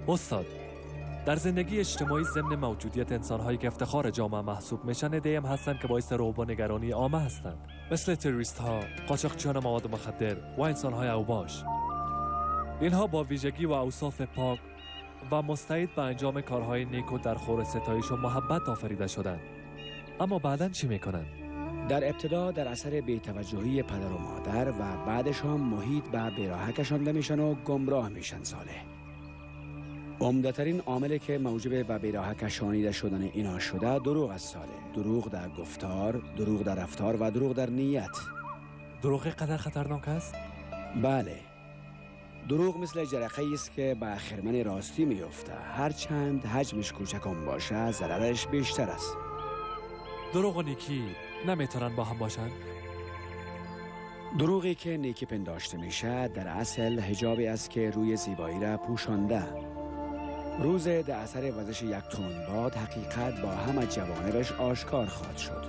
استاد، در زندگی اجتماعی ضمن موجودیت انسان‌هایی که افتخار جامعه محسوب میشن، عده‌ای هم هستن که باعث رعب و نگرانی عامه هستند، مثل تروریست‌ها، قاچاقچیان مواد مخدر و انسان‌های اوباش. اینها با ویژگی و اوصاف پاک و مستعد به انجام کارهای نیک و در خور ستایش و محبت آفریده شدند. اما بعداً چی میکنن؟ در ابتدا در اثر بی‌توجهی پدر و مادر و بعدش هم محیط به بیراه کشانده میشن و گمراه میشن. صالح، عمده‌ترین عاملی که موجب به بیراه کشانیده شدن اینا شده دروغ است. صالح، دروغ در گفتار، دروغ در رفتار و دروغ در نیت. دروغ قدر خطرناک است؟ بله، دروغ مثل جرقه است که به خرمن راستی میفته. هرچند حجمش کوچکم باشه ضررش بیشتر است. دروغ و نیکی نمیتونن با هم باشن؟ دروغی که نیکی پنداشته میشه در اصل حجابی است که روی زیبایی را پوشانده. روز در اثر وزش یک تون باد حقیقت با همه جوانبش آشکار خواهد شد.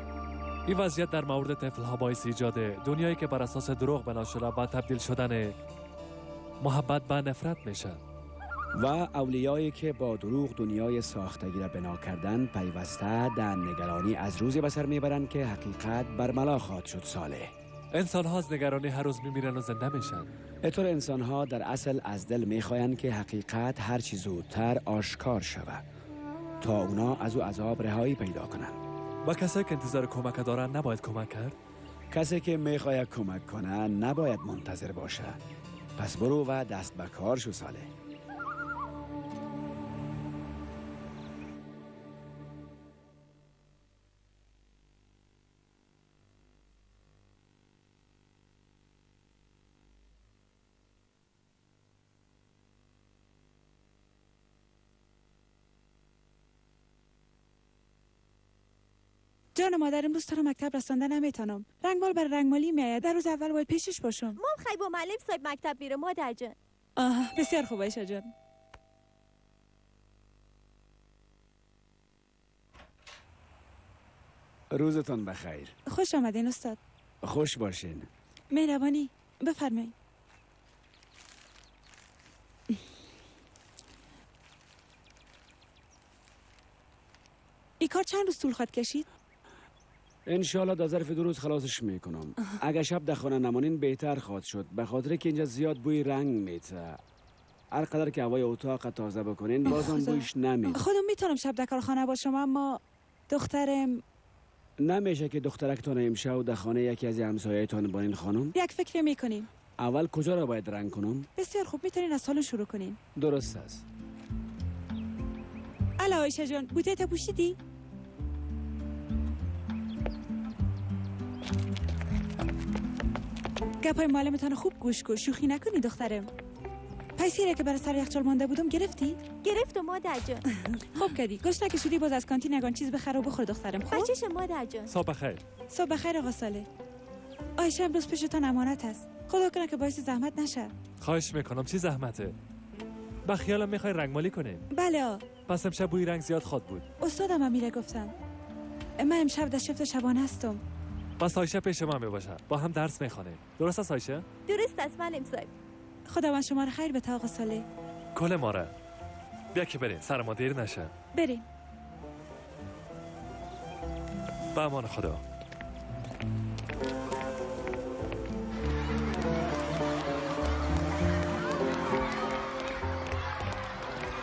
این وضعیت در مورد طفل‌ها باعث ایجاد دنیایی که بر اساس دروغ بنا شده و تبدیل شدن محبت به نفرت میشه. و اولیایی که با دروغ دنیای ساختگی را بنا کردن پیوسته در نگرانی از روزی به سر میبرند که حقیقت برملا خواهد شد. صالح، انسان‌ها از نگرانی هر روز میمیرن و زنده میشن. اینطور انسان‌ها در اصل از دل میخواهند که حقیقت هر چیز زودتر آشکار شود تا اونا از او عذاب رهایی پیدا کنند. با کسایی که انتظار کمک دارن نباید کمک کرد؟ کسی که میخواهد کمک کنه نباید منتظر باشه. پس برو و دست به کار شو. صالح، جان مادر، امروز تو رو مکتب رسانده نمیتونم. رنگمال برای رنگمالی میآید. در روز اول باید پیشش باشم. مام خیلی با معلم صاحب مکتب میره مادر جان. بسیار خوب عایشه جان. روزتون بخیر. خوش آمدین استاد. خوش باشین. مهربانی، بفرمایید. این کار چند روز طول خواهد کشید؟ انشالله در ظرف 2 روز خلاصش میکنم. اگه شب در خانه نمانین بهتر خواهد شد، به خاطر که اینجا زیاد بوی رنگ میته. هر قدر که هوای اتاق تازه بکنین بازم بویش نمیده. خودم میتونم شب در کارخانه باشم، اما دخترم نمیشه که دخترکتان امشب در خانه یکی از همسایه‌تان بانین خانم؟ یک فکر میکنیم. اول کجا را باید رنگ کنم؟ بسیار خوب، میتونین از سالن شروع کنین. درست است. الا عایشه جان، بوته‌ت پوشیدی؟ گپای معلمتان خوب گوش کن، شوخی نکنی دخترم. پیسیره که برای سر یخچال مانده بودم گرفتی؟ گرفتم مادر جان. خوب کردی. گشنه که شدی باز از کانتین نگان چیز بخره و بخور دخترم. خب بچه‌ش مادر جان. صبح بخیر. صبح بخیر آقا صالح. عایشه امروز پیشتان امانت است. خدا کنه که باعث زحمت نشه. خواهش میکنم. چی زحمته؟ با خیالم میخوای رنگمالی کنیم؟ بله. پس امشب بوی رنگ زیاد خواد بود. استادم امیره گفتم. من امشب در شفت شبانه هستم. پس عایشه پیش ما میباشه. با هم درس میخوانیم. درست است عایشه؟ درست است معلم صاحب. خداوند شما رو خیر بده آقا صالح. کل ماره. بیا که بریم. سر ما دیر نشه. بریم. به امان خدا.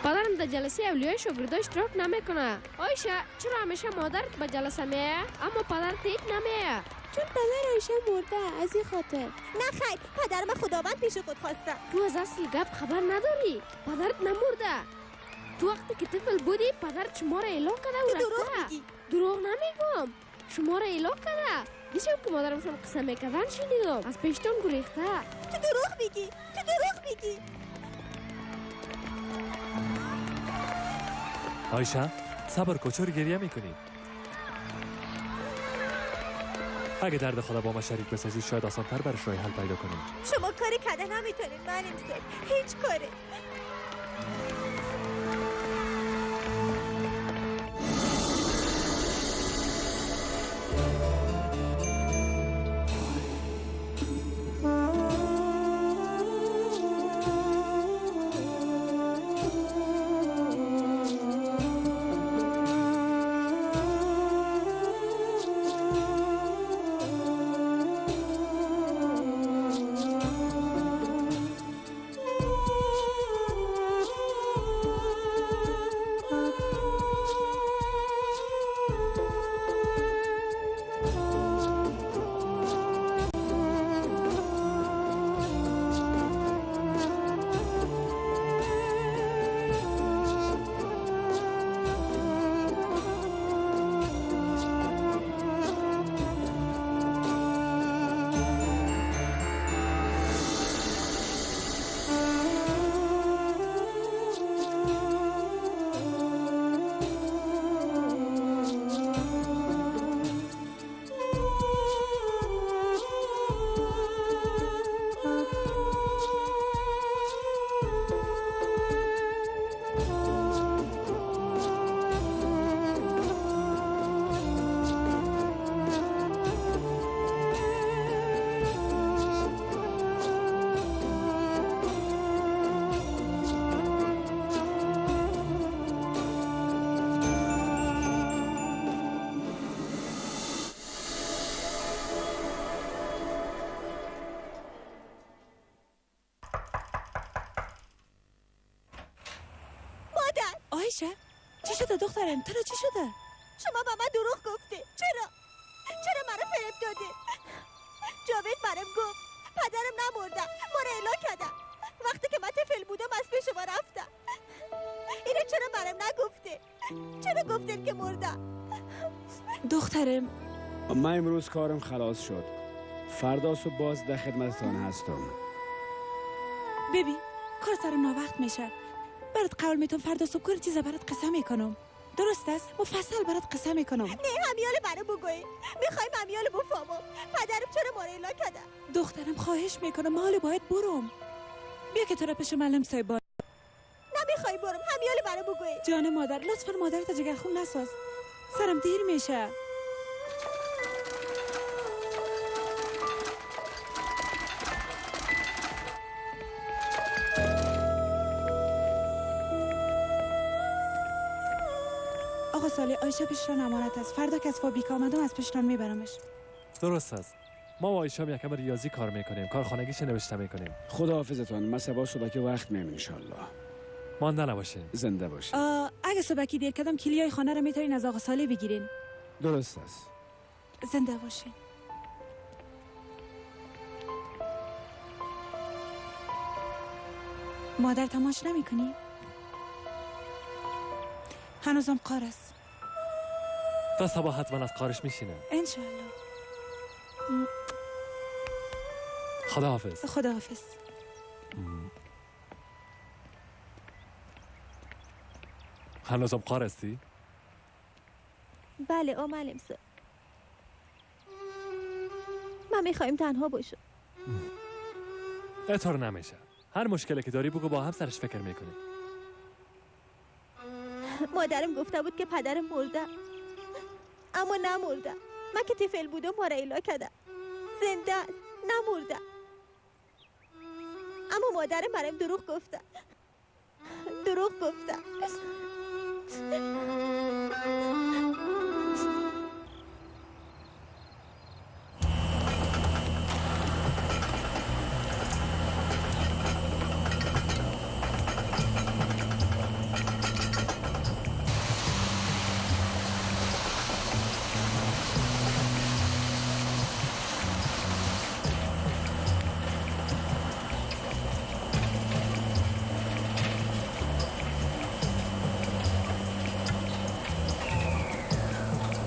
پدرم در جلسه اولیای شاگردا اشتراک نمیکنه. عایشه چرا همیشه مادرت به جلسه میه اما پدرت هیچ نمیه؟ چون پدر عایشه مرده، از این خاطر. نه خیر، پدرم خداوند پیش خود خواسته. تو از اصل گپ خبر نداری. پدرت نمرده. تو وقتی که طفل بودی پدرت شما را اعلام کرده و رفته. دروغ میگی. دروغ نمیگم. شما را اعلام کرده. دیشب که مادرم شما قصه میکردن شنیدم. از پیشتون گریخته. تو دروغ میگی. تو دروغ میگی. عایشه صبر کن، چرا گریه میکنی؟ اگه درد خدا با ما شریک بسازی شاید آسان‌تر برش راه حل پیدا کنیم. شما کاری کرده نمیتونید معلم صاحب، هیچ کاری. آیشه چی شده دخترم؟ تو چی شده؟ شما با من دروغ گفته. چرا مرا فریب داده؟ جاوید برام گفت پدرم نمرده، ما را اعلام کرده. وقتی که من طفل بودم از پیش شما رفتم. اینو چرا برام نگفته؟ چرا گفتید که مرده؟ دخترم من امروز کارم خلاص شد. فردا صبح باز در خدمتتان هستم. ببین کار سرم ناوقت میشه. برات قول میتونم فردا صبح کار چیزا برات قصه میکنم. درست است؟ مفصل برات قصه میکنم. نه همیال برام بگوی. میخوایم همیال بفهمم پدرم چرا ما را اعلام کرده. دخترم خواهش میکنم حالا باید برم. بیا که تو را پیش معلم صاحب. نمیخوای برم. همیال برام بگوی. جان مادر لطفا مادرت جگرخون نساز. سرم دیر میشه. آقا صالح آیشه پیشران امانت است. فردا که از فابریکا آمدم از پیشران میبرمش. درست است. ما و آیشام یکم ریاضی کار میکنیم، کارخانگیش نوشته میکنیم. خداحافظتان. من سبا صبح که وقت میام انشالله. مانده نباشین. زنده باشین. اگه صبحی دیر کردم کلیای خانه رو میتونین از آقا صالح بگیرین. درست است. زنده باشین. مادر تماش نمی کنی؟ هنوزم قار است. تا صبح حتما از کارش میشینه. انشالله. خداحافظ. خداحافظ. هنوزم قار هستی؟ بله معلم صاحب. من میخوایم تنها باشم. اطور نمیشه. هر مشکلی که داری بگو با هم سرش فکر میکنیم. مادرم گفته بود که پدرم مرده، اما نمرده. من که طفل بودم ما را اعلام کرده. زنده است، نمرده. اما مادرم برام دروغ گفته.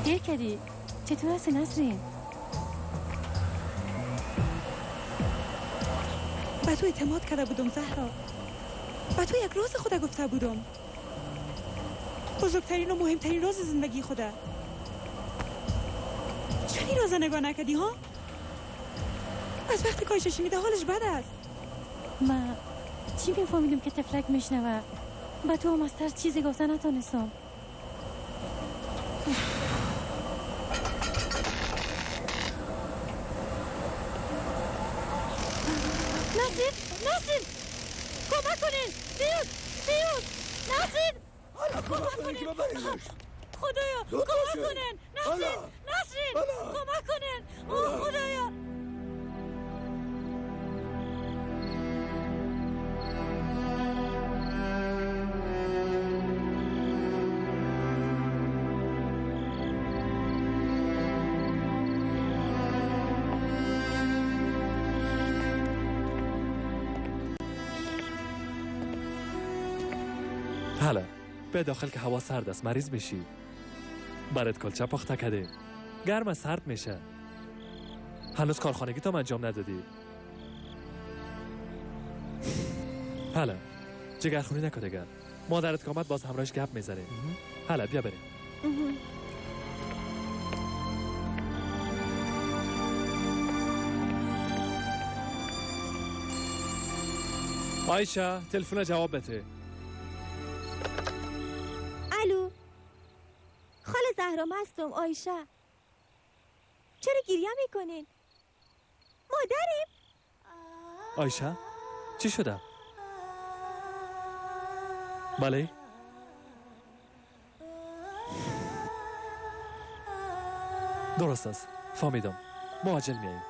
دیر کردی. چطور هستی نسرین؟ به تو اعتماد کرده بودم زهرا. به تو یک راز خدا گفته بودم. بزرگترین و مهمترین راز زندگی خدا. چنی راز نگاه نکردی ها؟ از وقتی کایشش میده حالش بد است. من چی میفهمیدم که تفلک میشنوه؟ به تو هم از ترس چیزی گفته نتونستم. نسرین کمک کنین. فیوز نسرین کمک کنین. خدایا کمک کنین. نسرین کمک کنین. خدایا. حالا به داخل که هوا سرد است مریض میشی. برات کلچه پخته کردیم. گرم سرد میشه. هنوز کارخانگی تو انجام ندادی. حالا جگرخونی نکن دیگه. مادرت که آمد باز همراهش گپ میزنیم. حالا بیا بریم. آیشه تلفن جواب بده. الو خاله زهرا هستم. آیشه چرا گریه میکنین؟ مادرم. آیشه چی شده؟ بله درست است فهمیدم. ما عجل میاییم.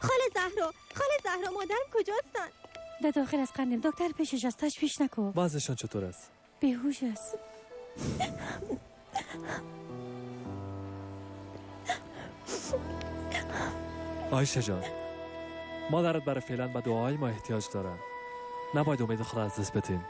خاله زهرا مادرم کجاستن؟ در داخل از قندیم. دکتر پیشش است، تشویش نکن. وضعشان چطور است؟ بیهوش است. عایشه جان، مادرت برای فعلا به دعای ما احتیاج دارن. نباید امید خود از دست بدیم.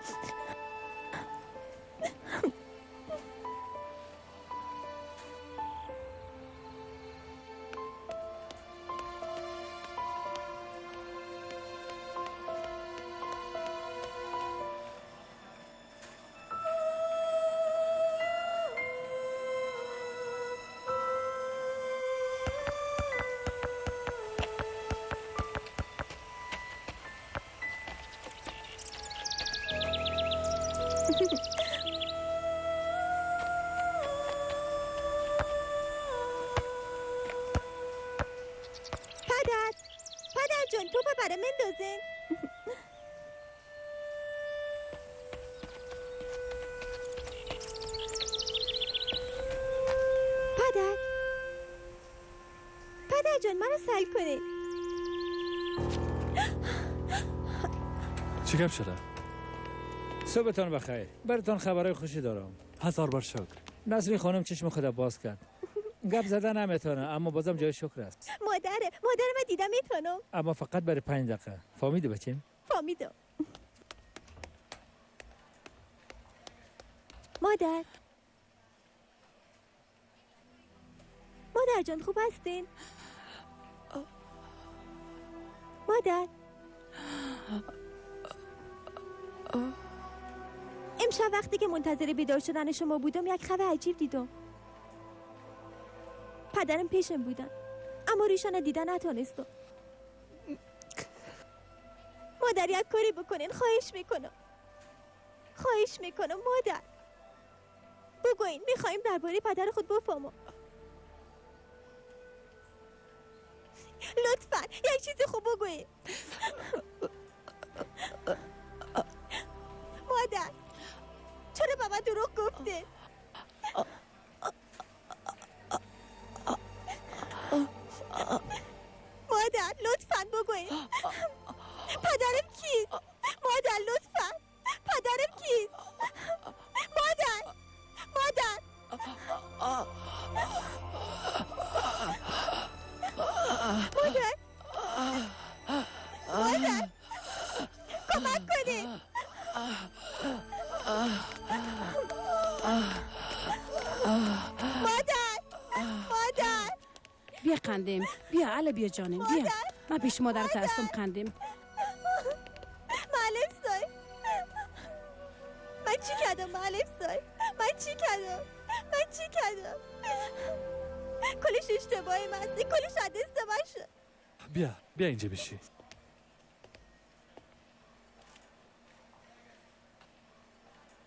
پدر جان توپ برای مندازین. پدر جان منو سل کنه. چی گپ شده؟ صبحتان بخیر. براتون خبرای خوشی دارم. هزار بار شکر. نسرین خانم چشم خود باز کرد. گپ زدن نمیتونه اما بازم جای شکر است. مادر من دیدم میتونم. اما فقط برای 5 دقیقه. فهمیدی بچیم؟ فهمیدم. مادر جان خوب هستین؟ مادر امشب وقتی که منتظر بیدار شدن شما بودم یک خبر عجیب دیدم. پدرم پیشم بودن اما ریشان دیدن نتونستم. مادر یک کاری بکنین، خواهش میکنم مادر بگوین، میخواییم درباره پدر خود بفهمم. لطفا یک چیز خوب بگوین. مادر چرا بابا دروغ گفته؟ مادر لطفا بگوین پدرم کیست؟ مادر لطفا پدرم کیست؟ مادر کمک کنید. مادر بیا قندیم، بیا علی بیا جانم، بیا. من پیش مادرت هستم قندیم. معلم صاحب من چی کردم؟ معلم صاحب من چی کردم؟ کلش اشتباهی من است، کلش از دست من شد. بیا اینجا بشی.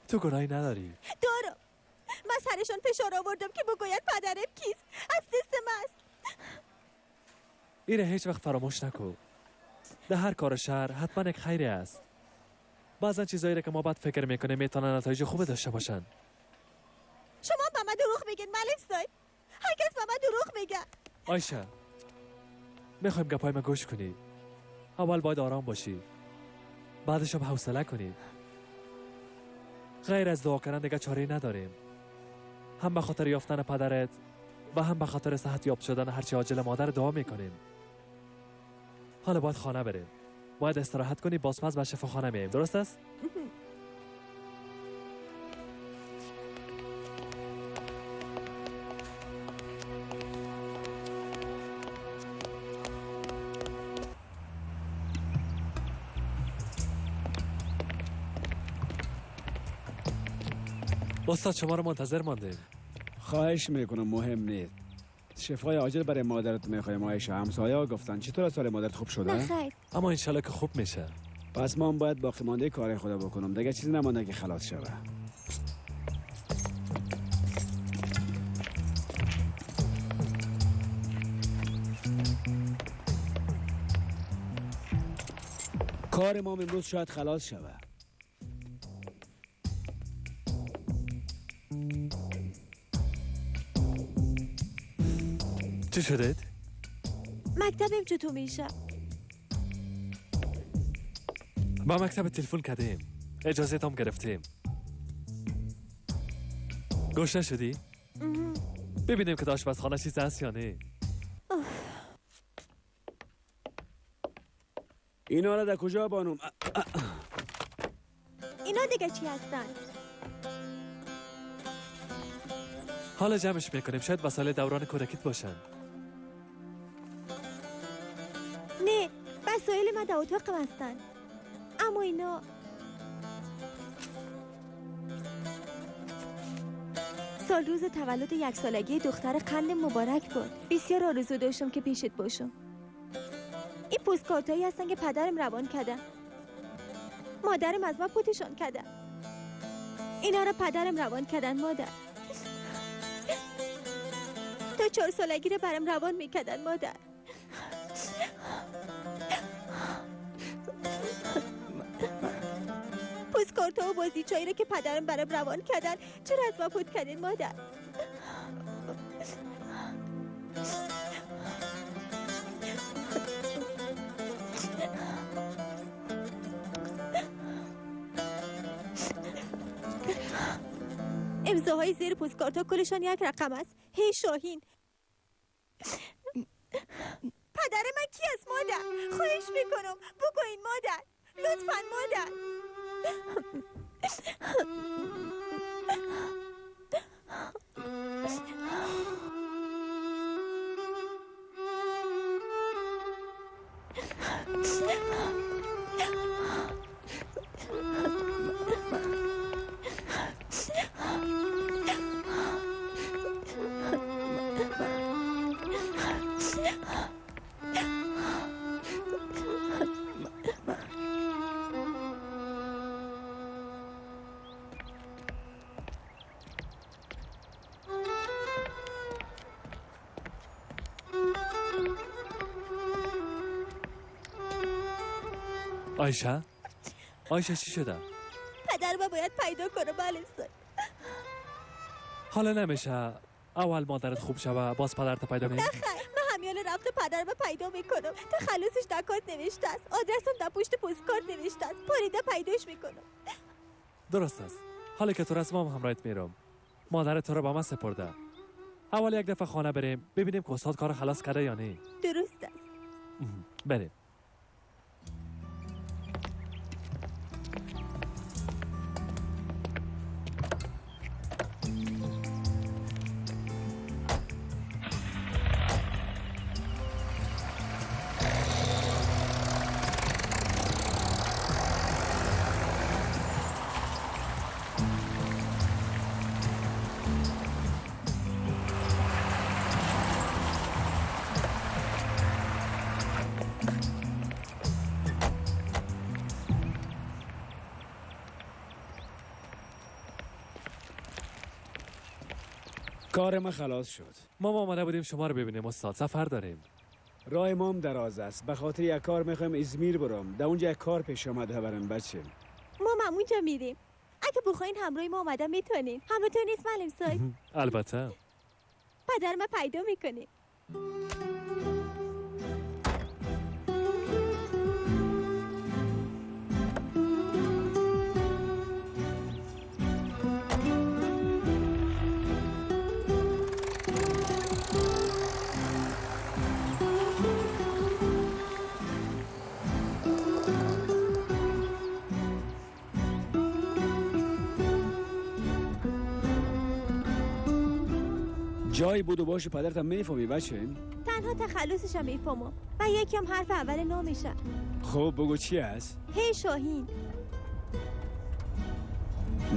تو گناهی نداری. دارم. من سرشان فشار آوردم که بگوید پدرم کیست. از دست من است. اینه هیچ وقت فراموش نکن. در هر کار شر حتما یک خیری است. بعضا چیزایی که ما بعد فکر میکنیم میتونن نتایج خوب داشته باشن. شما به من دروغ میگین معلم صاحب. هر کس به من دروغ میگه. عایشه میخوایم گپای ما گوش کنی. اول باید آرام باشی، بعدش هم حوصله کنی. غیر از دعا کردن دیگه چاره‌ای نداریم. هم به خاطر یافتن پدرت و هم به خاطر صحت یاب شدن هرچی عاجل مادر دعا میکنیم. حالا باید خانه بریم. باید استراحت کنی، بازپس به شفاخانه میایم. درست است؟ استاد شما رو منتظر ماندیم. خواهش میکنم، مهم نیست. شفای عاجل برای مادرت میخوایم. عایشه همسایه ها گفتن چطور است حال مادرت؟ خوب شده؟ بخیر. اما انشالله که خوب میشه. پس من باید باقی مانده کار خدا بکنم. دیگه چیزی نمانده که خلاص شوه. کار ما امروز شاید خلاص شوه. چی شدید؟ مکتبم چطور میشه؟ با مکتب تلفن کردیم، اجازه تام گرفتیم. گوش نشدی؟ ببینیم که آشپزخانه چیز هست یا نه. اینا را در کجا بانم؟ اینا دیگه چی هستن؟ حالا جمعش میکنیم، شاید وسایل دوران کودکیت باشن. نه، وسایل من در اتاقم هستن. اما اینا سال روز تولد 1 سالگی دختر قند مبارک بود. بسیار آرزو داشتم که پیشت باشم. این پستکارتایی هستن که پدرم روان کرده. مادرم از من پوتشان کرده. اینا رو پدرم روان کردن مادر. تا 4 سالگی رو برام روان میکردن مادر. پستکارتا و بازیچایی رو که پدرم برام روان کردن چرا از من پوت کردین مادر؟ امضاهای زیر پستکارتا کلشان یک رقم است. هی شاهین. پدر من کی است مادر؟ خواهش میکنم بگوین مادر، لطفاً مادر. آیشه چی شده؟ پدر ما باید پیدا کنه معلم صاحب. حالا نمیشه اول مادرت خوب شوه باز پدرت پیدا کنی؟ نه خیر، من همیال رفته پدر ما پیدا میکنم. تخلصش در کارت نوشته است، آدرسم در پشت پستکارت نوشته است. پریده پیداش میکنم. درست است. حالا که تو رسمم همراهت میرم. مادرت تو رو با من سپرده. اول یک دفعه خانه بریم ببینیم که استاد کار خلاص کرده یا نه. درست است. بریم. کار ما خلاص شد. ما آمده بودیم شما رو ببینیم استاد، سفر داریم. راه ما هم دراز است. به خاطر یک کار میخوایم ازمیر برم. در اونجا یک کار پیش آمده برام بچه. ما اونجا میریم. اگه بخواین همراه ما آمده میتونین. همراهتون نیست معلم صاحب؟ البته. پدر ما پیدا میکنه. جایی بود و باشه پدرتم میفهمی بچه؟ تنها تخلصش هم میفهمم و یکی هم حرف اول نامشه. خب بگو چی هست؟ هی شاهین.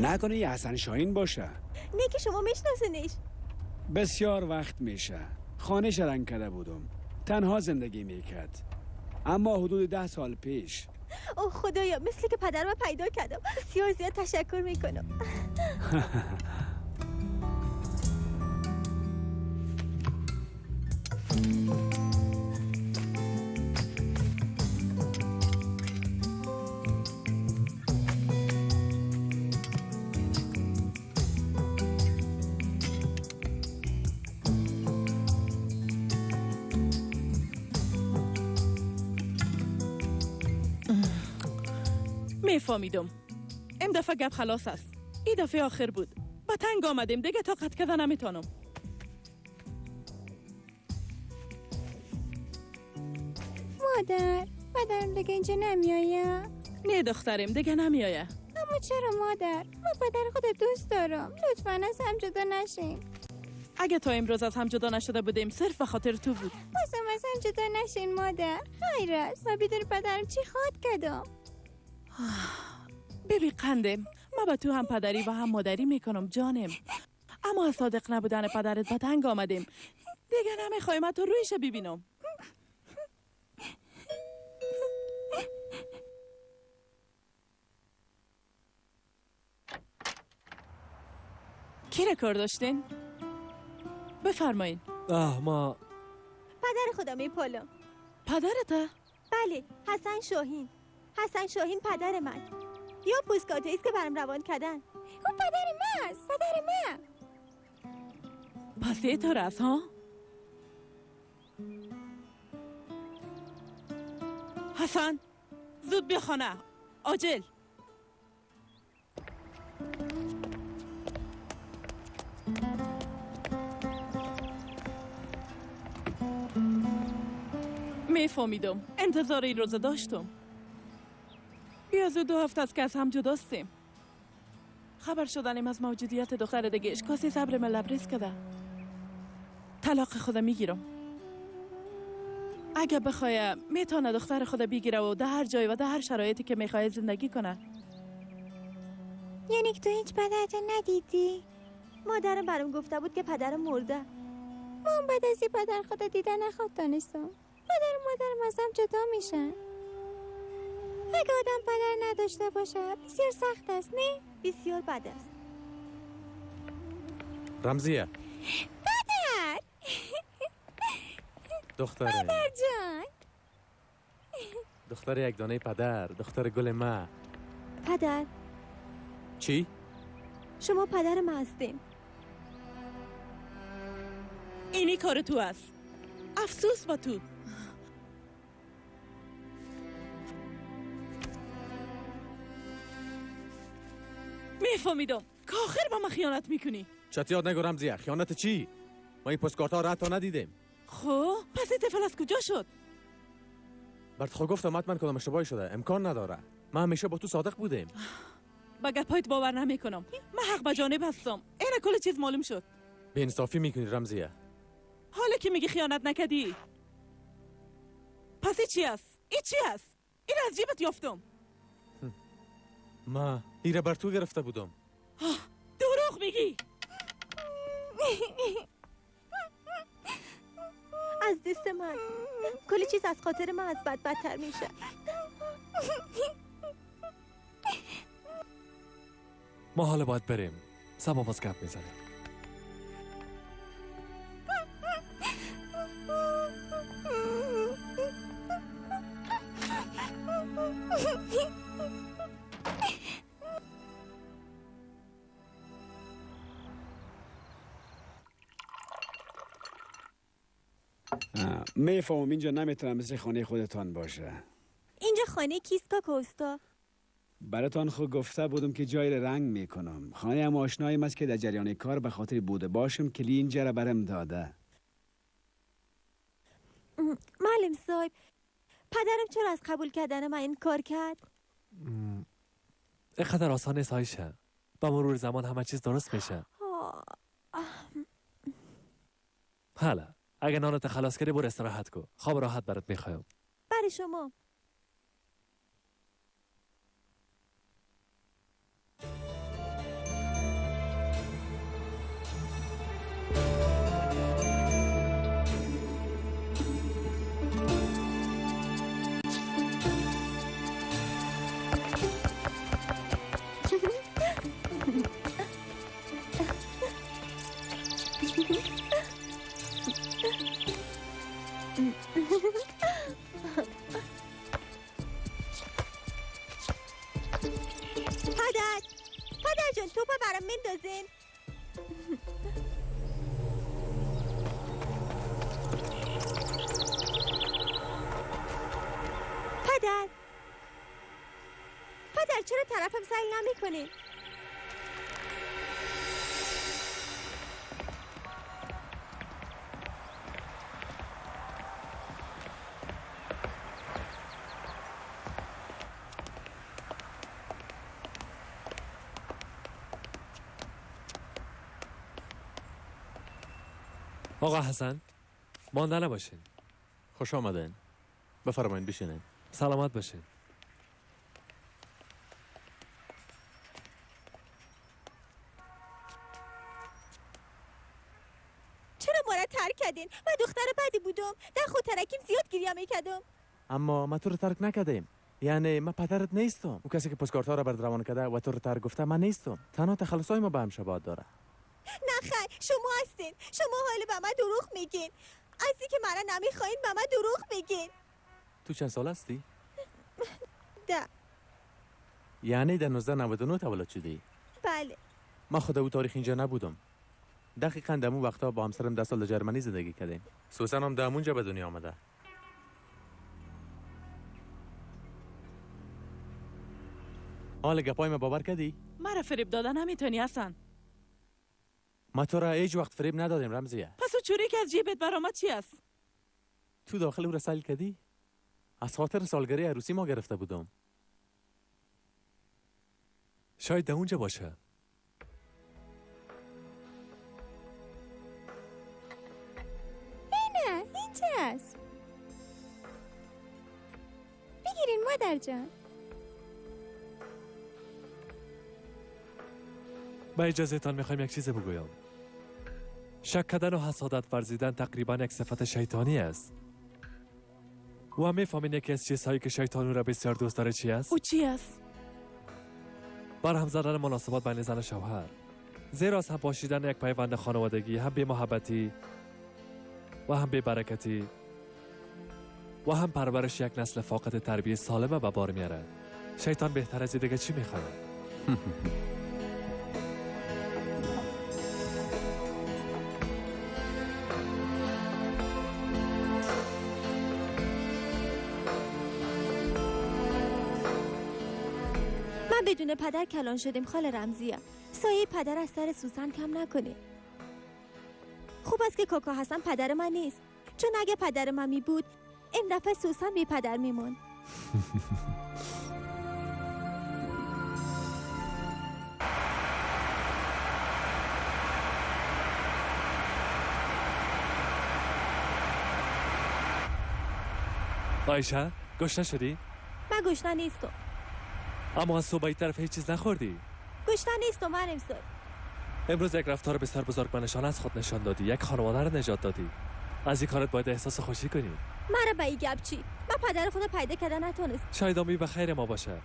نکنه یه حسن شاهین باشه؟ نه که شما میشناسنش. بسیار وقت میشه. خانه رنگ کرده بودم. تنها زندگی میکرد. اما حدود 10 سال پیش. اوه خدایا، مثل که پدرم پیدا کردم. بسیار زیاد تشکر میکنم. میفهمیدم. این دفعه گپ خلاص است. این دفعه آخر بود. با تنگ آمدیم دیگه طاقت کردن نمیتونم. مادرم دیگه اینجا نمیایه؟ نه دخترم دیگه نمیایه. اما چرا مادر؟ من پدر خودت دوست دارم. لطفاً از هم جدا نشین. اگه تا امروز از هم جدا نشده بودیم صرف به خاطر تو بود. بازم از هم جدا نشین مادر. خیر است. من بدون پدرم چی خواهد کردم؟ ببی قندم، من با تو هم پدری و هم مادری میکنم جانم. اما از صادق نبودن پدرت به تنگ آمدیم. دیگه نمیخوایم تو رویش ببینم. کی را کار داشتین؟ بفرمایین. ما پدر خودم این پلو. پدرته؟ بله، حسن شاهین پدر من. یا پوسکاته ایست که برم روان کردن. اون پدر من است. پدر من. پس یه طور است ها؟ حسن زود بیا خانه. عاجل. میفهمیدم. انتظار این روز داشتم. بیازو 2 هفته است که از هم جداستیم. خبر شدنیم از موجودیت دختر دیگهش کسی صبر من لبریز کرده. طلاق خودم میگیرم. اگه بخواه میتونه دختر خود بگیره و در هر جای و در هر شرایطی که میخواه زندگی کنه. یعنی که تو هیچ پدرت ندیدی؟ مادرم برام گفته بود که پدرم مرده. من بعد از این پدر خدا دیده نخواد دانستم. پدر و مادرم از هم جدا میشن. اگه آدم پدر نداشته باشه بسیار سخت است نه؟ بسیار بد است. رمزیه پدر دختره پدر جان دختر یک دانه پدر دختر گل ما. پدر چی؟ شما پدر ما هستین. اینی کار تو است. افسوس با تو. میفهمیدم که آخر با ما خیانت میکنی. چت یاد نگو رمزیه. خیانت چی؟ ما این پستکارت ها حتی ندیدیم. خب پس این طفل از کجا شد؟ برات خود گفتم حتما کدام اشتباهی شده. امکان نداره. ما همیشه با تو صادق بودیم. با گپایت باور نمیکنم. من حق به جانب هستم. این کل چیز معلوم شد. بی انصافی میکنی رمزیه. حالا که میگی خیانت نکردی پس چی است؟ این چی است؟ این از جیبت یافتم. ما ایره بر تو گرفته بودم. دروغ میگی. از دست من کلی چیز از خاطر من از بد بدتر میشه. ما حالا باید بریم. سبا باز گپ میزنیم. میفهمم اینجا نمیتونم مثل خانه خودتان باشه. اینجا خانه کیست کاکا استا؟ براتان خود گفته بودم که جای رنگ میکنم. خانه هم آشنایم است که در جریان کار به خاطر بوده باشم کلی اینجا را برم داده. معلم صاحب پدرم چرا از قبول کردن من این کار کرد؟ اینقدر آسان نیست عایشه. با مرور زمان همه چیز درست میشه. حالا اگه نانت خلاص کردی برو استراحت کن. خواب راحت برات میخوایم. برای شما. پدر جان توپا برام میندازین؟ پدر طرفم سعی نمیکنین. آقا حسن مانده نباشین. خوش آمدین. بفرمایید بشینین. سلامت باشین. چرا ما را ترک کردین؟ من دختر بدی بودم. در خود ترکیم زیاد گریه میکردم. اما ما تو رو ترک نکردیم. یعنی من پدرت نیستم. او کسی که پاسکارت ها را برات روان کرده و تو رو ترک گفته من نیستم. تنها تخلصای ما به هم شباهت داره. نه خیر، شما هستین. شما حالا به من دروغ میگین. از اینکه مرا نمیخواین به من دروغ میگین. تو چند سال هستی؟ ده. یعنی در 1999 تولد شدی؟ بله. من خود او تاریخ اینجا نبودم. دقیقاً در اون وقتا با همسرم 10 سال در جرمنی زندگی کردیم. سوسن هم در اونجا به دنیا آمده. حال گپای ما باور کردی؟ مرا فریب دادن نمیتونی حسن. ما تو را هیچ وقت فریب ندادیم رمزیه. پس او چوری که از جیبت برآمد چی است؟ تو داخل او را سیل کردی؟ از خاطر سالگری عروسی ما گرفته بودم. شاید در اونجا باشه. نه اینجا است. بگیرین مادر جان. با اجازه تان میخوایم یک چیز بگویم. شک کردن و حسادت ورزیدن تقریبا یک صفت شیطانی است. و هم میفهمین یکی از چیزهایی که شیطان را بسیار دوست داره چی است؟ او چی است؟ برهم زدن مناسبات بین زن و شوهر. زیرا از هم پاشیدن یک پیوند خانوادگی هم بی محبتی و هم بی برکتی و هم پرورش یک نسل فاقد تربیت سالمه به بار میاره. شیطان بهتر از دیگه چی میخواد؟ بدون پدر کلان شدیم خاله رمزیه. سایه پدر از سر سوسن کم نکنه. خوب است که کاکا حسن پدر من نیست، چون اگه پدر من می بود این دفعه سوسن بی پدر میمون. آیشه گشنه شدی؟ من گشنه نیستم. اما از صبحی طرف هیچ چیز نخوردی؟ گشنه نیستم من امسال. امروز یک رفتار بسیار بزرگ به نشان از خود نشان دادی. یک خانواده رو نجات دادی. از این کارت باید احساس خوشی کنی. مرا به این گپ چی؟ من پدر خودم پیدا کردن نتونست. شاید امید به خیر ما باشه.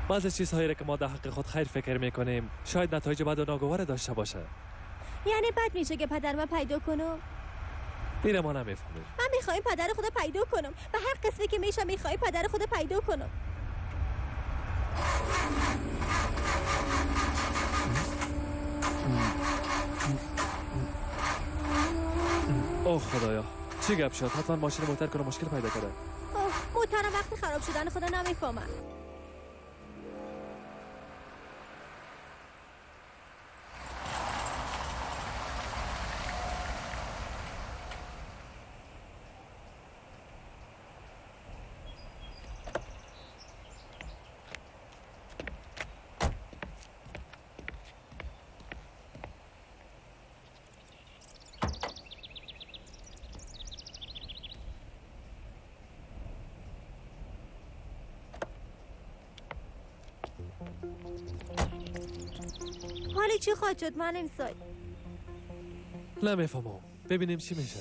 بعضی چیزهایی را که ما در حق خود خیر فکر میکنیم شاید نتایج بد و ناگوار داشته باشه. یعنی بد میشه که پدر من پیدا کنم؟ اینه ما نمیفهمیم. من میخوایم پدر خودم پیدا کنم. به هر قسمتی که میشه میخوایم پدر خودم پیدا کنم. اوه خدایا چی گپ شد؟ حتما ماشین موتر کنه مشکل پیدا کرده. موترم وقتی خراب شدن خدا نمیفهمم. حالی چی خواهد شد من امسال؟ نمیفهمم. ببینیم چی میشه.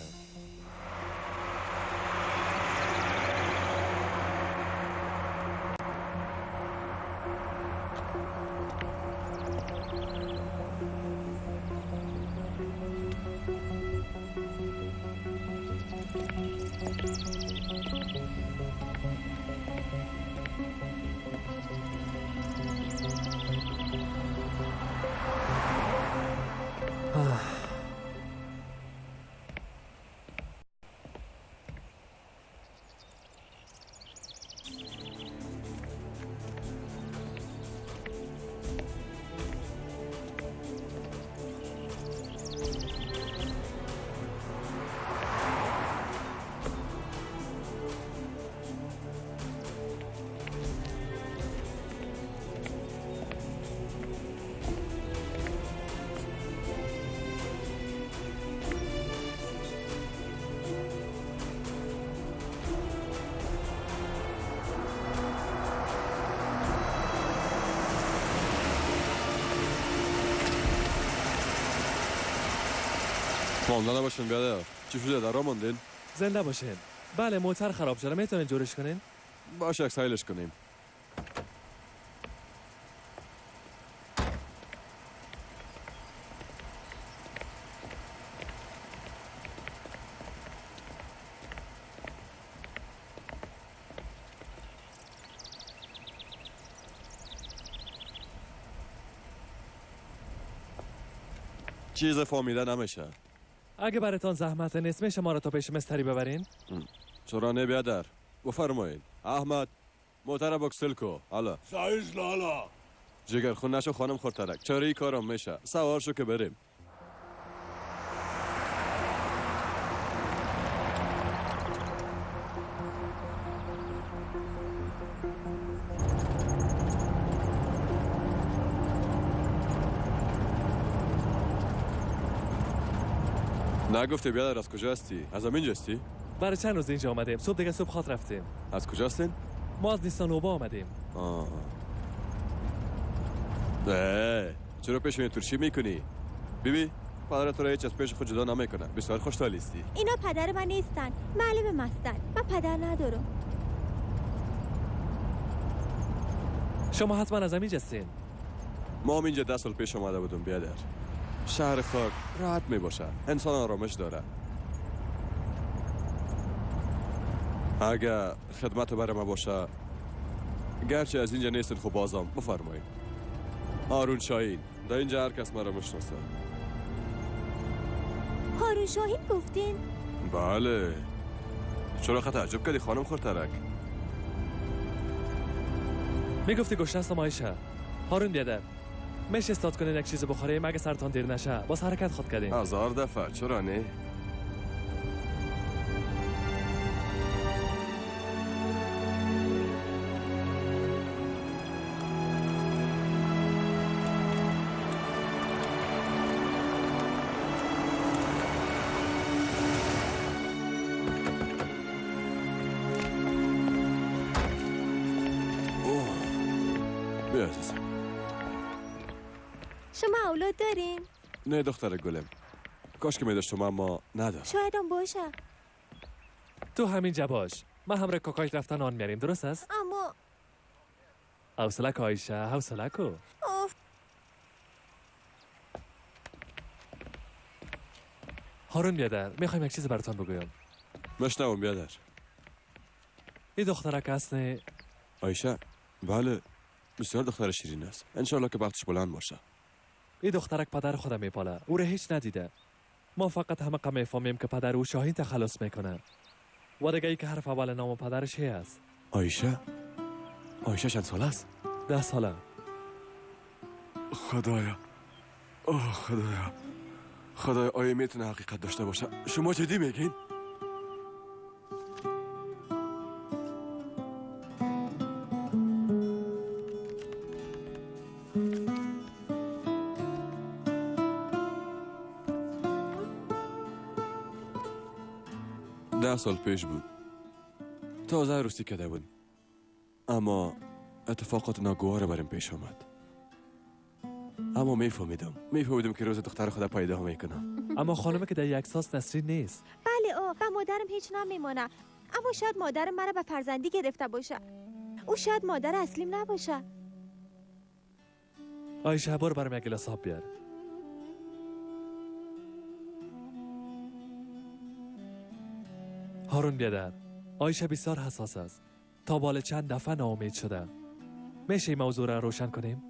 مانده نباشین بیادر. چی شده در راه ماندین؟ زنده باشین. بله موتور خراب شده، میتونین جورش کنین؟ باشه اکسایلش کنیم. چیز فهمیده نمیشه. اگه براتون زحمت نیست میشه ما رو تا پیش مستری ببرین؟ چرا نه بیادر؟ بفرمایین. احمد موتر بکسل کو. حالا سایز لالا. جگر خون نشو خانم خورترک. چرا این کارم میشه؟ سوار شو که بریم. نگفته بیادر از کجا هستی؟ از همین جستی؟ برای چند روز اینجا آمدیم. صبح دیگه صبح خاط رفتیم. از کجا هستین؟ ما از نیستان نوبا آمدیم. چرا پیشونی ترشی میکنی؟ بیبی پدرت رو هیچ از پیش خود جدا نمیکنه. بسیار خوشحال هستی. اینا پدر من نیستن، معلم مستن. من پدر ندارم. شما حتما از همین جستین. ما هم اینجا 10 سال پیش آمده بودم بیادر. شهر خاک راحت می باشه. انسان آرامش داره. اگه خدمت برای ما باشه گرچه از اینجا نیستن خب بازم بفرمایید. هارون شاهین در اینجا هر کس مرا میشناسه. هارون شاهین گفتین؟ بله. چرا خط تعجب کردی خانم خورترک؟ میگفتی گوشت هستم آیشه. هارون بیادر میشه استاد کنین یک چیز بخوریم اگه سرتان دیر نشه. باز حرکت خود کردین. 1000 دفعه چرا نه؟ شما اولاد دارین؟ نه دختر گلم. کاش که میداشتم اما ندارم. شاید هم باشه. تو همینجا باش. ما همراه کاکای رفتن آن میاریم. درست است؟ اما حوصله کو آیشه، حوصله کو. هارون بیادر میخوایم یک چیز براتون بگویم. مشنوم بیادر. این دخترک هست نه؟ آیشه بله بسیار دختر شیرین است. انشالله که بختش بلند باشه. این دخترک پدر خودم میپاله. او رو هیچ ندیده. ما فقط همه میفهمیم که پدر او شاهین تخلص میکنه. و دیگه ای که حرف اول نام پدرش هی است. آیشه چند سال است؟ 10 ساله. خدایا خدایا آیا میتونه حقیقت داشته باشه؟ شما جدی میگین؟ ده سال پیش بود. تازه عروسی کرده بود. اما اتفاقات ناگوار برام پیش آمد. اما میفهمیدم که روز دختر خدا پیدا میکنم. اما خانمی که در یک ساس نسرین نیست. بله و مادرم هیچ نمیمونه. اما شاید مادرم مرا به فرزندی گرفته باشه. او شاید مادر اصلیم نباشه. آیشه برو برام یک گلاس آب بیار. هارون بیادر آیشه بسیار حساس است. تا بال چند دفعه ناامید شده. میشه این موضوع را روشن کنیم؟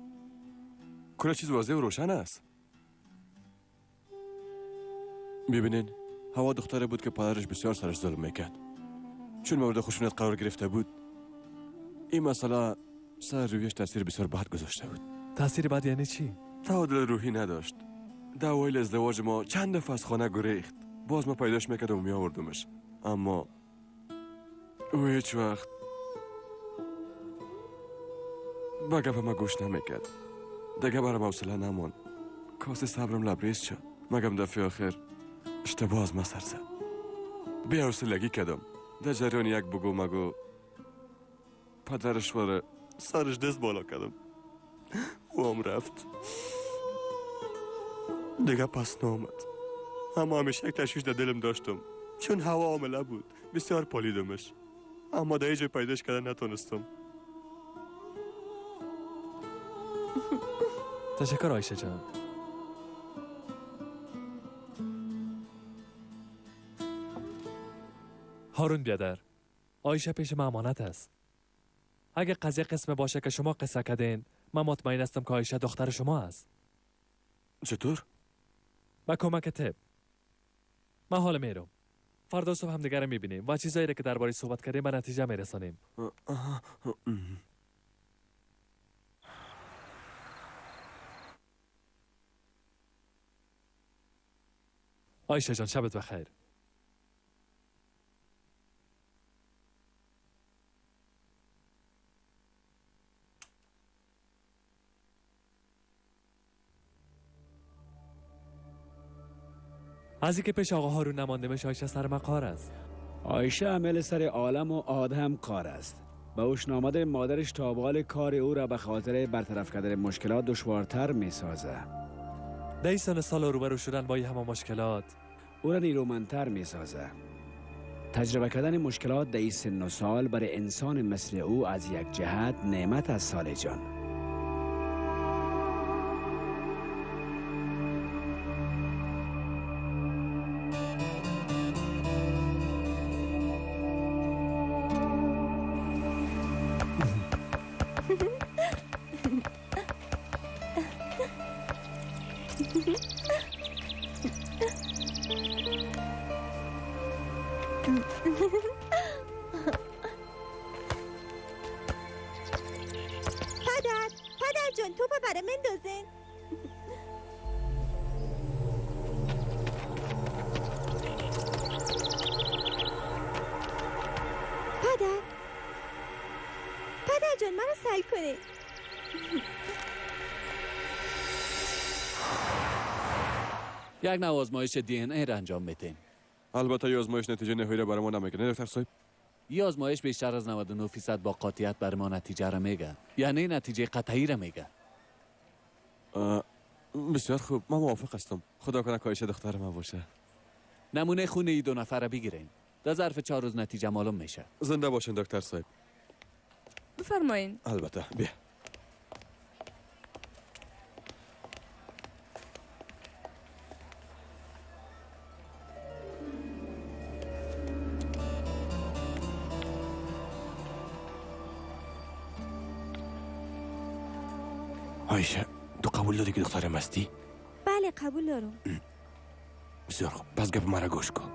کل چیز واضح و روشن است. ببینین هوا دختره بود که پدرش بسیار سرش ظلم میکرد. چون مورد خشونت قرار گرفته بود این مسئله سر رویش تاثیر بسیار بد گذاشته بود. تاثیر بد یعنی چی؟ تعادل روحی نداشت. در اوایل ازدواج ما چند دفعه از خانه گریخت. باز ما پیداش میکردم و میآوردمش. اما او هیچ وقت با گپ ما گوش نمیکرد. دیگه برام حوصله نمون. کاسه صبرم لبریز شد. مگم دفعه آخر اشتباه از ما سر زد. بی حوصلگی کردم. در جریان یک بگو مگو پدرش واره سرش دست بالا کردم. او هم رفت. دیگه پس نامد. اما همیشه یک تشویش در دلم داشتم، چون هوا عامله بود. بسیار پالیدمش، اما در جای پیداش کردن نتونستم. تشکر عایشه جان. هارون بیادر، عایشه پیش من امانت است. اگه قضیه قسم باشه که شما قصه کردین، من مطمئن هستم که عایشه دختر شما است. چطور؟ با کمک طب. من حالا میرم. فردا صبح هم دیگر میبینیم و چیزایی که درباره صحبت کردیم به نتیجه میرسانیم. عایشه جان، شبت بخیر. از اینکه پیش آقا هارون نماندمش، عایشه سر مقار است. عایشه عمل سر عالم و آدم کار است. به اوش نامده مادرش تابال کار او را به خاطر برطرف کردن مشکلات دشوارتر می سازه. ده سن سال روبرو شدن با این همه مشکلات او را نیرومندتر می سازه. تجربه کردن مشکلات در این سن و سال برای انسان مثل او از یک جهت نعمت از سال جان. پدر جان، توپ برای مندازین. پدر جان، منو سل کنید. یک نوع آزمایش دی ان ای را انجام میدین. البته یه آزمایش نتیجه نهایی را برای ما نمیگه، نه دکتر صاحب؟ یه آزمایش بیشتر از 99% با قاطعیت برای ما نتیجه را میگه، یعنی نتیجه قطعی را میگه. بسیار خوب، من موافق هستم. خدا کنه که عایشه دختر ما باشه. نمونه خون ای 2 نفر را بگیرین. در ظرف 4 روز نتیجه معلوم میشه. زنده باشین دکتر صاحب. بفرمایین. البته، بیا. عایشه، تو قبول داری که دخترم هستی؟ بله، قبول دارم. بسیار خوب، پس گپ مرا گوش کن.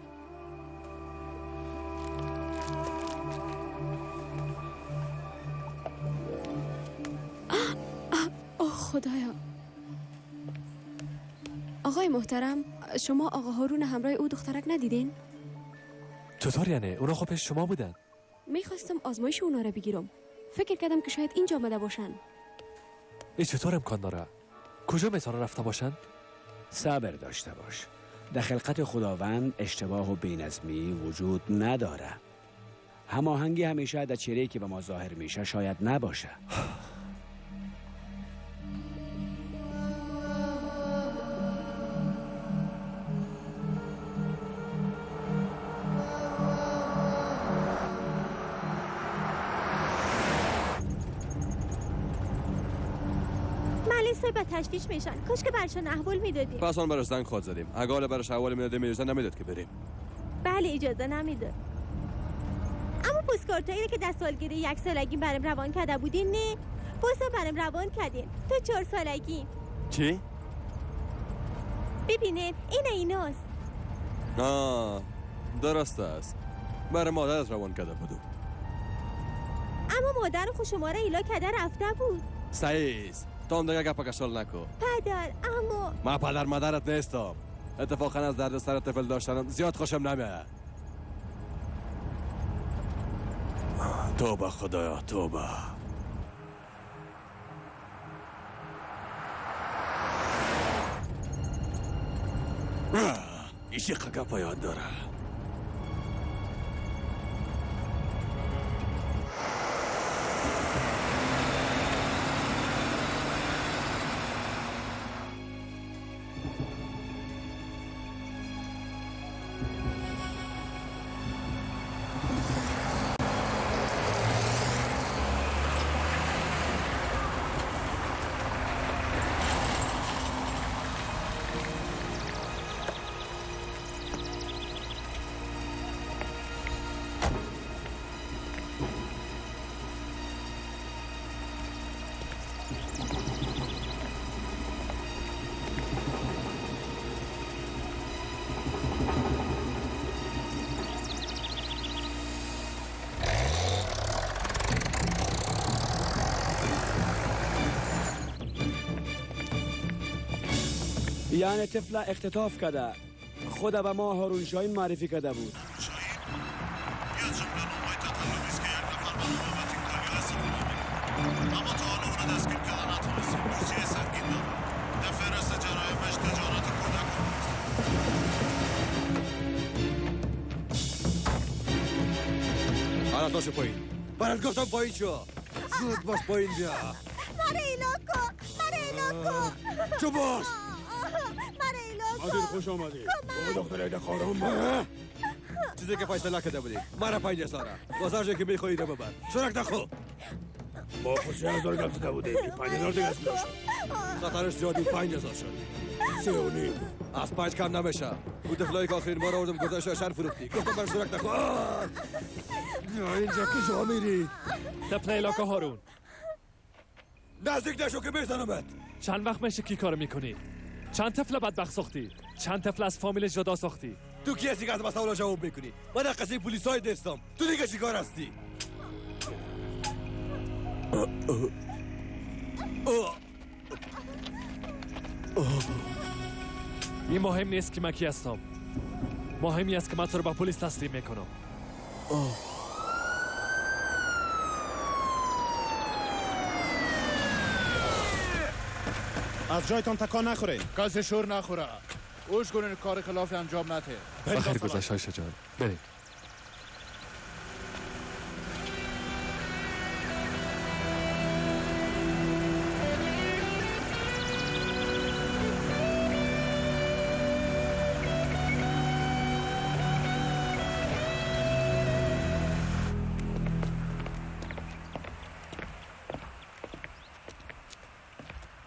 اوه خدایا. آقای محترم، شما آقا هارون همراه او دخترک ندیدین؟ چطور یعنی؟ اونا خب پیش شما بودن؟ میخواستم آزمایش اونا رو بگیرم. فکر کردم که شاید اینجا آمده باشن. این چطور امکان داره؟ کجا میتونه رفته باشن؟ صبر داشته باش. در خلقت خداوند اشتباه و بی‌نظمی وجود نداره. هماهنگی همیشه در چهره‌ای که به ما ظاهر میشه شاید نباشه. به تشویش میشن. کاش که برشان احوال میدادیم. پس آن براش زنگ خواهد زدیم. اگه حالا براش احوال میدادیم اجازه نمیداد که بریم. بله، اجازه نمیداد. اما پستکارتایی که در سالگیری 1 سالگی برام روان کرده بودین، نه بازم برام روان کردین تا 4 سالگی. چی؟ ببینین ایناست. درست است. برای مادرت روان کرده بودم. اما مادر خود شما را ایلا کرده رفته بود. سعیز، تو هم دیگه گپا کشال نکن. پدر، اما من پدر مادرت نیستم. اتفاقا از درد سر طفل داشتنم زیاد خوشم نمیاد. توبه خدایا، توبه. این شیخ گپا یاد داره. یعنی طفل اختطاف کرده. خود به ما هارون شاهین معرفی کرده بود. یا جمله نامای تطلبی است که یک نفر به نام متین کالیو استفاده میکنه، اما تا حالا اون دستگیر کردن نتونستیم. دوسیه سنگین داره. در فهرست جرایمش تجارت کودک حالا تاشو پایین. برات گفتم پایین شو. زود باش پایین بیا. مرا ایلان کن. چو باش. مرا ایلان کن. مادر خوش آمدی. با دختر ایده خارم. چیزی که فیصله کرده بودی. مرا 5000 بازارجه که میخوایی رو ببر. شرک نخو. با خود 3000 گم زده بودی. 5000 دیگه از گوش. خطرش زیادی 5000 شد. 3.5 از 5 کم نمیشه. او طفلایی که آخرین بار آوردم گذاشت شهر فروختی. گفتم بر شرک نخو. اینجا کجا میری؟ طفل علاقه هارون. نزدیک نشو که بزنمت. چند وقت میشه کی کار میکنی؟ چند طفل بدبخت ساختی؟ چند طفل از فامیل جدا ساختی؟ تو کی هستی که از مسئله جواب میکنی؟ من در قصه پلیسای دستم. تو دیگه چیکار هستی؟ این مهم نیست که من کی هستم. مهمی است که من تو رو به پلیس تسلیم میکنم. از جایتان تکان نخوره. کسی شور نخوره. اوش کنین کار خلاف انجام نده. بخیر گذشت های شجاع. بریم.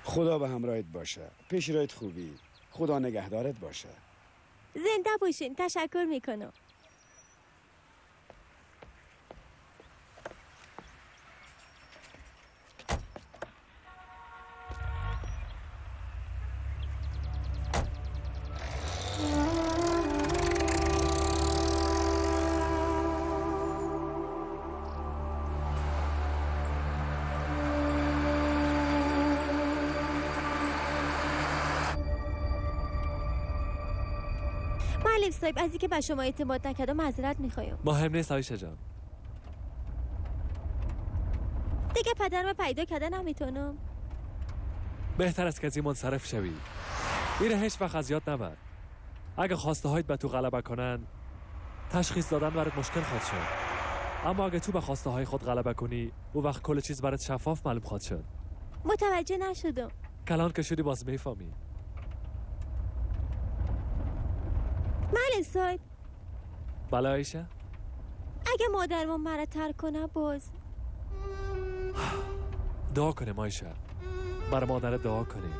خدا به همراهت باشه. پیش رویت خوبی. خدا نگهدارت باشه. زنده باشین. تشکر میکنم. معلم صاحب، از اینکه به شما اعتماد نکردم معذرت میخوایم. مهم نیست عایشه جان. دیگه پدرم پیدا کردن نمیتونم. بهتر است که از این منصرف شوی. میره هیچ وقت از یاد نبر. اگه خواسته هایت به تو غلبه کنن، تشخیص دادن برات مشکل خواهد شد. اما اگه تو به خواسته های خود غلبه کنی، او وقت کل چیز برات شفاف معلوم خواهد شد. متوجه نشدم. کلان که شدی باز میفهمی. معلم صاحب. بله عایشه؟ اگه مادرم مرا ترک کنه باز دعا کنیم عایشه. برای مادر دعا کنیم.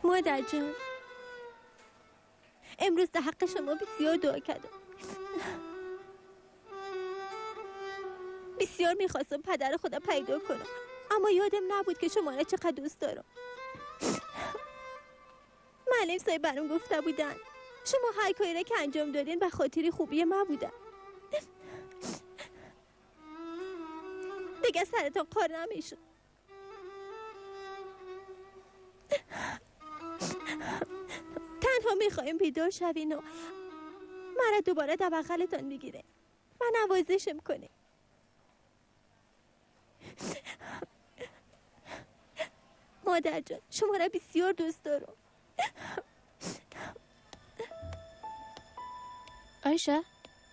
مادر جان، امروز در حق شما بسیار دعا کردم. بسیار میخواستم پدر خودم پیدا کنم، اما یادم نبود که شما را چقدر دوست دارم. معلم صاحب برام گفته بودن شما هر کاری را که انجام دادین به خاطر خوبی من بودن. دیگه سرتان قار نمیشد. تنها میخوایم بیدار شوین و مرا دوباره در بغلتان بگیره و نوازشم کنه. مادر جان، شما را بسیار دوست دارم. عایشه،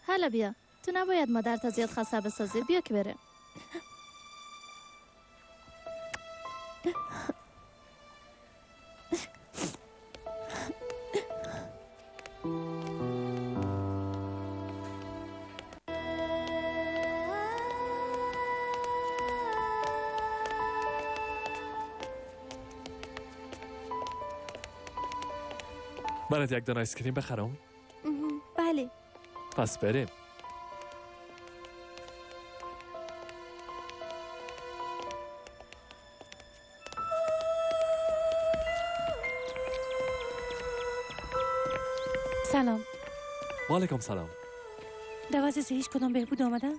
حالا بیا. تو نباید مادر تا زیاد خسته بسازی. بیا که بره. برات یک دانه آیسکریم بخرم؟ بله. پس بریم. سلام. و علیکم سلام. دوا هیچ کدام بهبود آمدن؟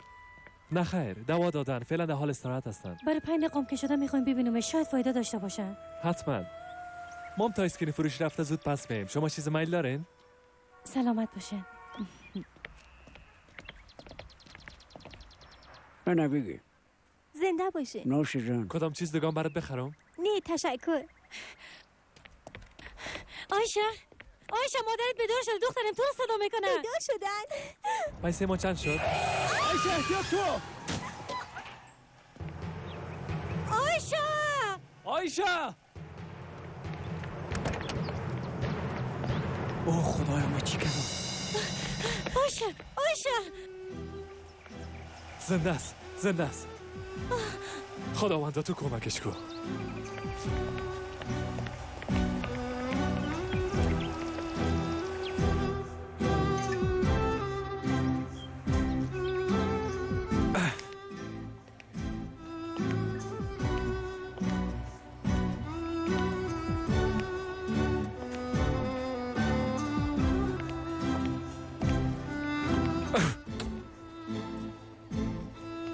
نه خیر، دوا دادن. فعلا در حال استراحت هستن. برای 5 دقیقه که شده میخوایم ببینیم، شاید فایده داشته باشن. حتما. ما تا آیسکریم فروش رفته زود پس میایم. شما چیز میل دارین؟ سلامت باشین. نه بگی. زنده باشه. نوش جان. کدام چیز دگان برات بخرم؟ نه تشکر. آیشه مادرت بیدار شد. دخترم تو رو صدا میکنه. بیدار شدن. پیسه ما چند شد؟ آیشه احتیاط تو. آیشه! اوه خدایا من چی کردم؟ آیشه زنده است. خداوندا تو کمکش کن.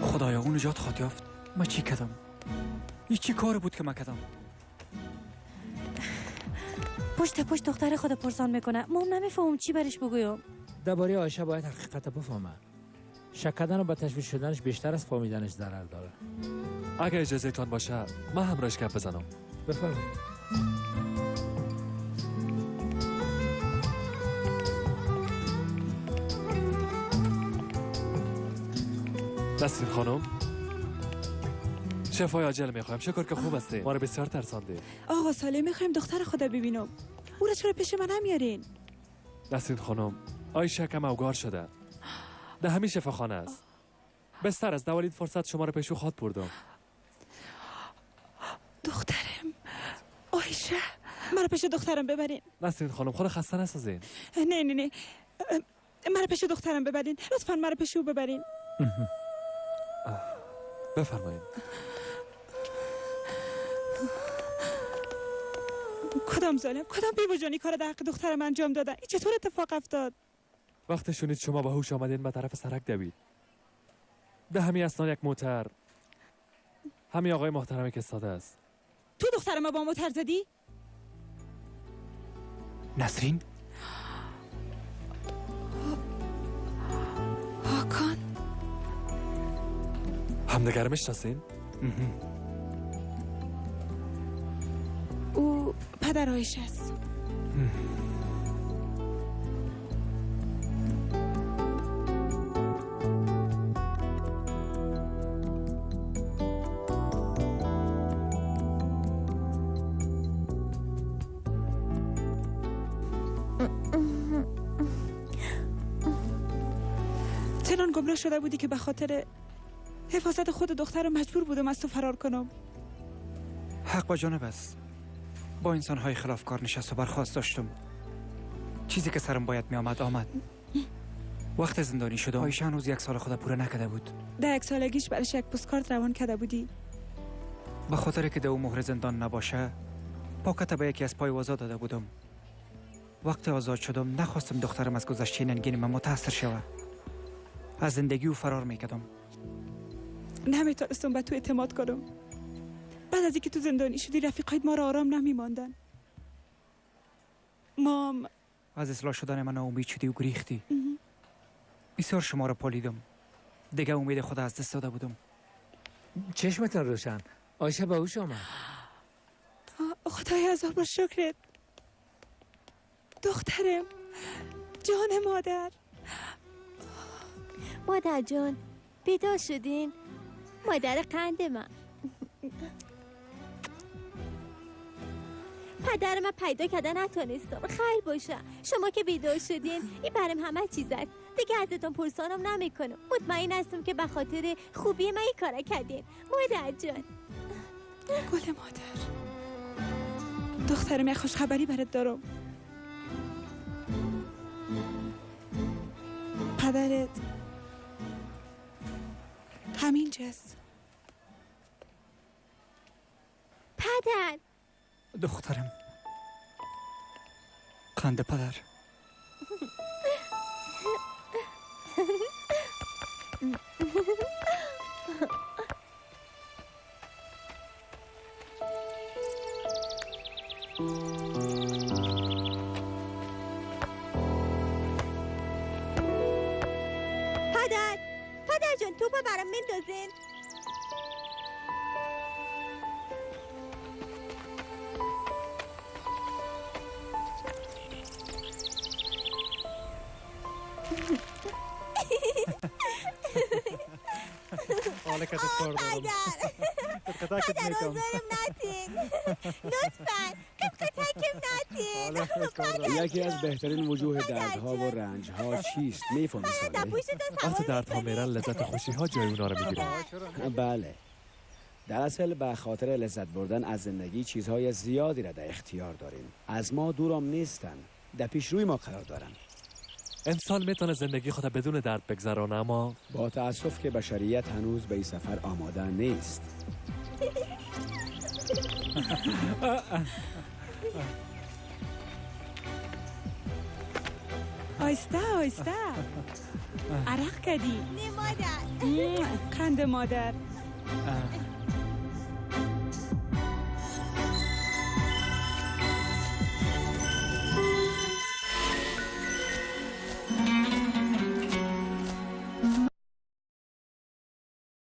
خدایا اون نجات خواهد یافت. من چی کردم؟ این چی کار بود که من کردم؟ پشت دختر خود پرسان میکنه. ما نمیفهمم چی برش بگویم. درباره عایشه باید حقیقت بفهمه. شک کردن و به تشویش شدنش بیشتر از فهمیدنش ضرر داره. اگه اجازه تان باشه من همراهش گپ بزنم. بفرمایید. نسرین خانم، شفای عاجل میخوایم. شکر که خوب هستی. ما رو بسیار ترسانده. آقا صالح میخوایم دختر خدا ببینم. او را چرا پیش من نمیارین؟ نسرین خانم، عایشه کم اوگار شده. ده همین شفاخانه است. بستر از دوالید فرصت شما رو پیشو خواهد بردم. دخترم عایشه، مرا پیش دخترم ببرین. نسرین خانم خود خسته نسازین. نه مرا پیش دخترم ببرین. لطفا مرا پیش او ببرین. بفرمایید. کدام ظالم، کدام بیوجانی کار در حق دخترم انجام دادن؟ این چطور اتفاق افتاد؟ وقتی شنید شما به هوش آمدین به طرف سرک دوید. ده همین اسنان یک موتر همین آقای محترمی که ساده است. تو دخترم با موتر زدی؟ نسرین؟ هاکان همدیگر میشناسین؟ او پدر عایشه است. چنان گمراه شده بودی که به خاطر حفاظت خود دختر مجبور بودم از تو فرار کنم. حق با جانب است. با انسان‌های خلافکار نشست و برخاست داشتم. چیزی که سرم باید می آمد. وقت زندانی شدم عایشه هنوز 1 سال خود پوره نکرده بود. در 1 سالگیش برش یک پستکارت روان کرده بودی. به خاطر که او مهر زندان نباشه پاکت به یکی از پای آزاد داده بودم. وقتی آزاد شدم نخواستم دخترم از گذشته ننگین من متاثر شود. از زندگی او فرار میکردم. نمیتونستم به تو اعتماد کنم. بعد از اینکه تو زندانی شدی رفیقایت ما را آرام نمیماندن. مام از اصلاح شدن من امید شدی و گریختی. بسیار شما را پالیدم. دیگه امید خود از دست داده بودم. چشمتان روشن. عایشه به هوش آمد. خدای هزار بار شکرت. دخترم، جان مادر جان بیدار شدین؟ مادر قند من. پدر من پیدا کردن نتونستم. خیر باشه شما که بیدار شدین این برام همه چیز است. دیگه ازتون پرسانم نمیکنم. مطمئن هستم که به خاطر خوبی من این کار کردین. مادر جان. گل مادر، دخترم یک خوش خبری برات دارم. پدرت همینجاست. پدر دخترم قند پدر. پدر جان توپو برام مندازین. حالا کتت کار دارم. پدر آزارم نتین. لطفاً قطعکم نتین. یکی از بهترین وجوه دردها و رنجها چیست؟ میفهمی ساله؟ وقتی دردها میرن لذت خوشی‌ها جای اونا رو میگیرن. بله. در اصل به خاطر لذت بردن از زندگی چیزهای زیادی را در اختیار داریم. از ما دورم نیستن. در پیش روی ما قرار دارن. انسان میتونه زندگی خود بدون درد بگذرانه، اما با تأسف که بشریت هنوز به این سفر آماده نیست. آیسته آیسته عرق کردی. نه مادر. قند مادر.